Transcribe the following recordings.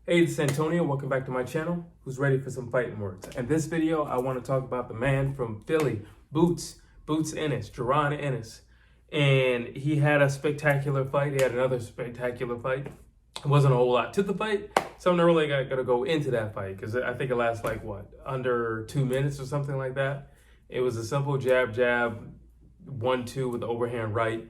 Hey, it's Antonio. Welcome back to my channel. Who's ready for some fighting words? In this video, I want to talk about the man from Philly, Bootz Ennis, Jaron Ennis. And he had a spectacular fight. He had another spectacular fight. It wasn't a whole lot to the fight, so I'm not really going to go into that fight because I think it lasts like, under 2 minutes or something like that. It was a simple jab, 1-2 with the overhand right.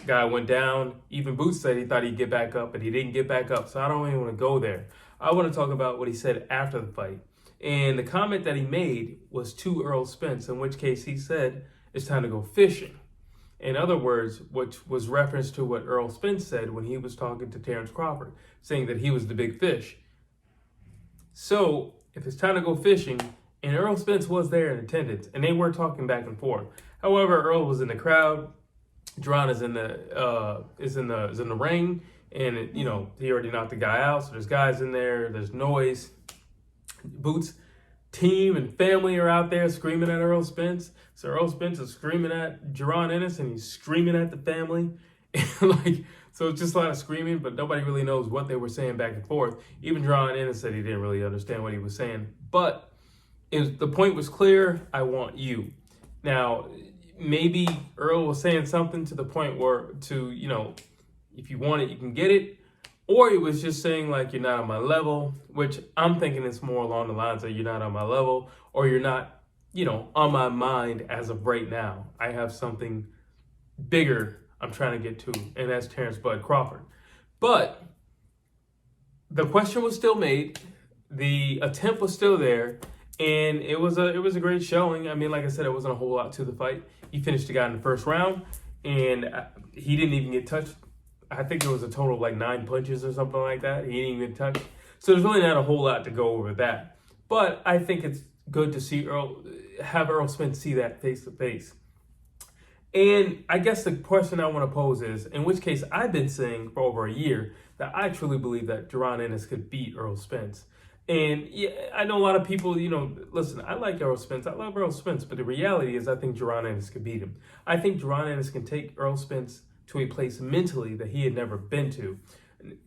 Guy went down. Even Bootz said he thought he'd get back up, but he didn't get back up. So I don't even want to go there. I want to talk about what he said after the fight. And the comment that he made was to Errol Spence, in which case he said, it's time to go fishing. In other words, which was reference to what Errol Spence said when he was talking to Terrence Crawford, saying that he was the big fish. So if it's time to go fishing, and Errol Spence was there in attendance, and they were talking back and forth. However, Errol was in the crowd. Jaron is in the ring, and he already knocked the guy out. So there's guys in there. There's noise. Bootz team and family are out there screaming at Errol Spence. So Errol Spence is screaming at Jaron Ennis, and he's screaming at the family. And so it's just a lot of screaming, but nobody really knows what they were saying back and forth. Even Jaron Ennis said he didn't really understand what he was saying. But the point was clear. I want you. Now, maybe Errol was saying something to the point where if you want it, you can get it. Or he was just saying like, you're not on my level, which I'm thinking it's more along the lines of you're not on my level, or you're not, on my mind as of right now. I have something bigger I'm trying to get to, and that's Terrence Bud Crawford. But the question was still made. The attempt was still there. And it was a great showing. I mean, like I said, it wasn't a whole lot to the fight. He finished the guy in the first round, and he didn't even get touched. I think it was a total of like 9 punches or something like that. He didn't even get touched. So there's really not a whole lot to go over that. But I think it's good to see have Errol Spence see that face to face. And I guess the question I want to pose is, in which case I've been saying for over a year that I truly believe that Jaron Ennis could beat Errol Spence. And yeah, I know a lot of people, listen, I like Errol Spence. I love Errol Spence. But the reality is I think Jaron Ennis could beat him. I think Jaron Ennis can take Errol Spence to a place mentally that he had never been to.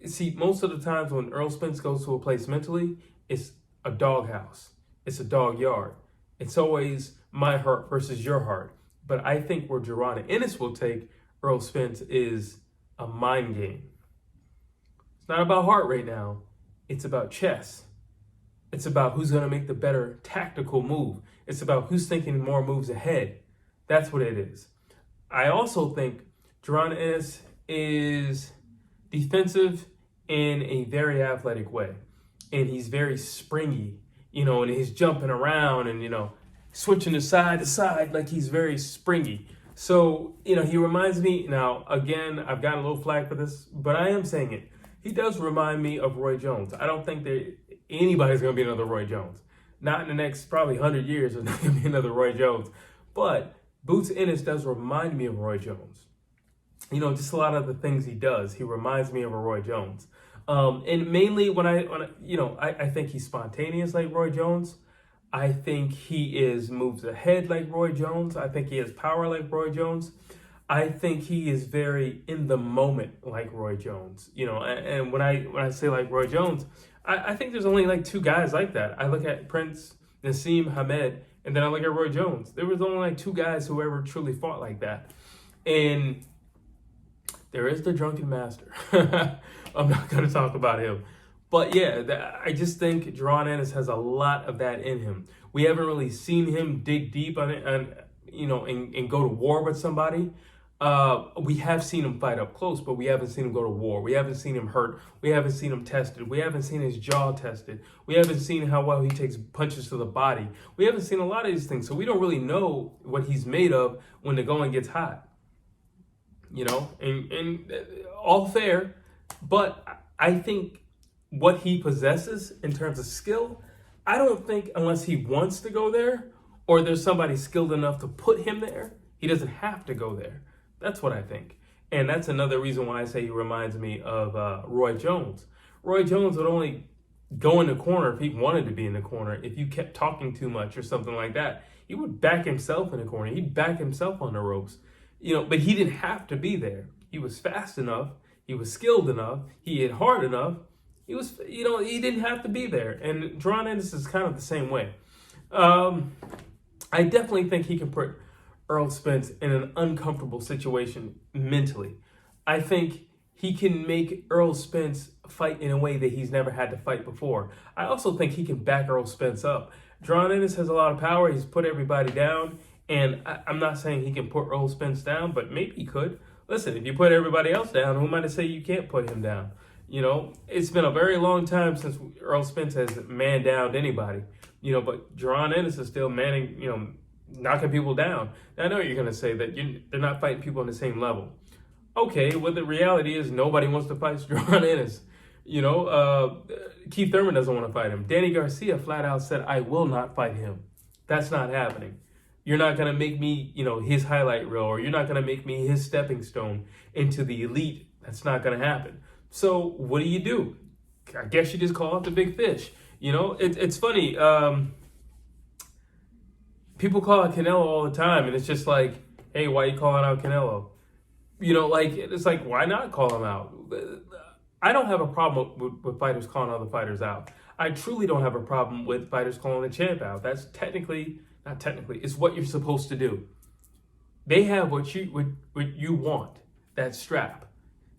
See, most of the times when Errol Spence goes to a place mentally, it's a doghouse. It's a dog yard. It's always my heart versus your heart. But I think where Jaron Ennis will take Errol Spence is a mind game. It's not about heart right now. It's about chess. It's about who's going to make the better tactical move. It's about who's thinking more moves ahead. That's what it is. I also think Jaron Ennis is defensive in a very athletic way. And he's very springy, and he's jumping around and, switching to side like he's very springy. So, he reminds me, now, again, I've gotten a little flack for this, but I am saying it. He does remind me of Roy Jones. I don't think that anybody's going to be another Roy Jones. Not in the next probably 100 years, there's not going to be another Roy Jones. But Bootz Ennis does remind me of Roy Jones. Just a lot of the things he does. He reminds me of a Roy Jones. And mainly when I think he's spontaneous like Roy Jones. I think he moves ahead like Roy Jones. I think he has power like Roy Jones. I think he is very in the moment like Roy Jones. And when I say like Roy Jones, I think there's only like 2 guys like that. I look at Prince, Nassim Hamed, and then I look at Roy Jones. There was only like 2 guys who ever truly fought like that. And there is the drunken master. I'm not going to talk about him. But yeah, I just think Jaron Ennis has a lot of that in him. We haven't really seen him dig deep on it and go to war with somebody. We have seen him fight up close, but we haven't seen him go to war. We haven't seen him hurt. We haven't seen him tested. We haven't seen his jaw tested. We haven't seen how well he takes punches to the body. We haven't seen a lot of these things. So we don't really know what he's made of when the going gets hot. And all fair. But I think what he possesses in terms of skill, I don't think unless he wants to go there or there's somebody skilled enough to put him there, he doesn't have to go there. That's what I think. And that's another reason why I say he reminds me of Roy Jones. Roy Jones would only go in the corner if he wanted to be in the corner. If you kept talking too much or something like that, he would back himself in the corner. He'd back himself on the ropes. But he didn't have to be there. He was fast enough. He was skilled enough. He hit hard enough. He was, he didn't have to be there. And Jaron Ennis is kind of the same way. I definitely think he can put Errol Spence in an uncomfortable situation mentally. I think he can make Errol Spence fight in a way that he's never had to fight before. I also think he can back Errol Spence up. Jaron Ennis has a lot of power. He's put everybody down. And I'm not saying he can put Errol Spence down, but maybe he could. Listen, if you put everybody else down, who am I to say you can't put him down? It's been a very long time since Errol Spence has man-downed anybody. But Jaron Ennis is still manning, knocking people down. Now, I know you're going to say that they're not fighting people on the same level. Okay, well, the reality is nobody wants to fight Jaron Ennis. Keith Thurman doesn't want to fight him. Danny Garcia flat out said, I will not fight him. That's not happening. You're not going to make me, his highlight reel, or you're not going to make me his stepping stone into the elite. That's not going to happen. So what do? I guess you just call out the big fish. It's funny. People call out Canelo all the time, and it's just like, hey, why are you calling out Canelo? It's like, why not call him out? I don't have a problem with fighters calling other fighters out. I truly don't have a problem with fighters calling the champ out. That's not technically, it's what you're supposed to do. They have what you want, that strap.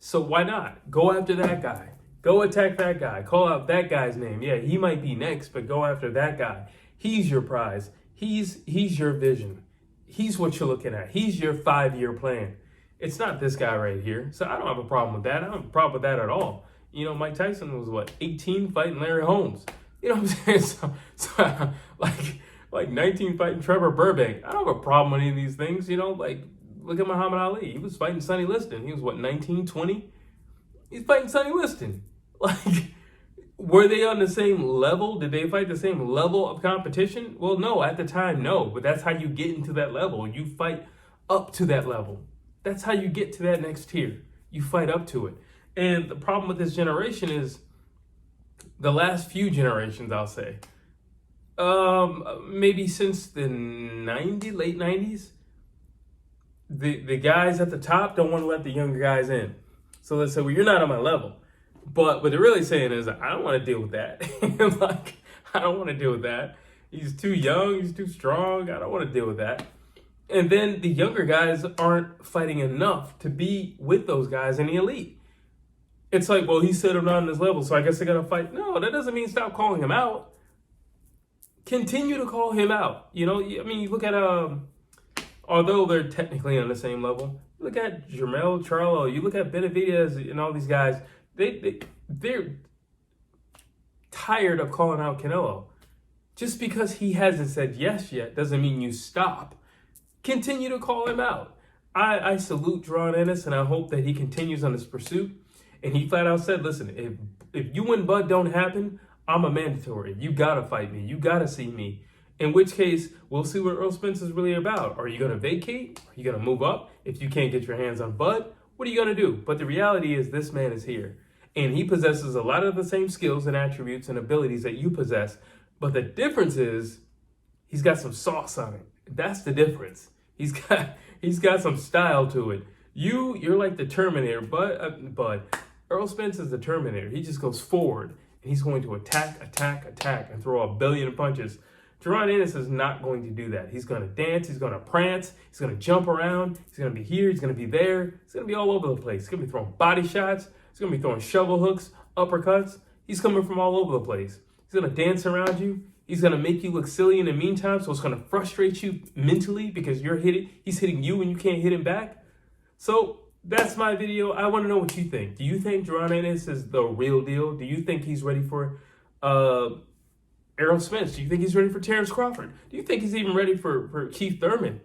So why not? Go after that guy. Go attack that guy. Call out that guy's name. Yeah, he might be next, but go after that guy. He's your prize. He's your vision. He's what you're looking at. He's your 5-year plan. It's not this guy right here. So I don't have a problem with that. I don't have a problem with that at all. Mike Tyson was 18 fighting Larry Holmes. You know what I'm saying? So like 19 fighting Trevor Burbank. I don't have a problem with any of these things. Look at Muhammad Ali. He was fighting Sonny Liston. He was 19, 20? He's fighting Sonny Liston. Were they on the same level? Did they fight the same level of competition? Well, no, at the time, no. But that's how you get into that level. You fight up to that level. That's how you get to that next tier. You fight up to it. And the problem with this generation is the last few generations, I'll say, maybe since the late 90s, the guys at the top don't want to let the younger guys in. So let's say, well, you're not on my level. But what they're really saying is, I don't want to deal with that. I don't want to deal with that. He's too young. He's too strong. I don't want to deal with that. And then the younger guys aren't fighting enough to be with those guys in the elite. It's like, well, he said I'm not on this level, so I guess I got to fight. No, that doesn't mean stop calling him out. Continue to call him out. You look at, although they're technically on the same level, look at Jermell Charlo, you look at Benavidez and all these guys, they're tired of calling out Canelo. Just because he hasn't said yes yet doesn't mean you stop. Continue to call him out. I salute Jaron Ennis, and I hope that he continues on this pursuit. And he flat out said, listen, if you and Bud don't happen, I'm a mandatory. You got to fight me. You got to see me. In which case, we'll see what Errol Spence is really about. Are you going to vacate? Are you going to move up? If you can't get your hands on Bud, what are you going to do? But the reality is this man is here. And he possesses a lot of the same skills and attributes and abilities that you possess. But the difference is he's got some sauce on it. That's the difference. He's got some style to it. You're like the Terminator, but Errol Spence is the Terminator. He just goes forward, and he's going to attack, and throw a billion punches. Jaron Ennis is not going to do that. He's going to dance. He's going to prance. He's going to jump around. He's going to be here. He's going to be there. He's going to be all over the place. He's going to be throwing body shots. He's going to be throwing shovel hooks, uppercuts. He's coming from all over the place. He's going to dance around you. He's going to make you look silly in the meantime, so it's going to frustrate you mentally because he's hitting you and you can't hit him back. So that's my video. I want to know what you think. Do you think Jaron Ennis is the real deal? Do you think he's ready for Errol Spence? Do you think he's ready for Terrence Crawford? Do you think he's even ready for Keith Thurman?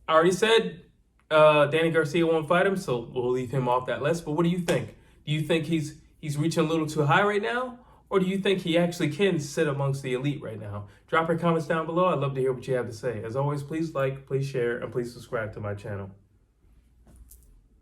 I already said Danny Garcia won't fight him, so we'll leave him off that list. But what do you think? Do you think he's reaching a little too high right now? Or do you think he actually can sit amongst the elite right now? Drop your comments down below. I'd love to hear what you have to say. As always, please like, please share, and please subscribe to my channel.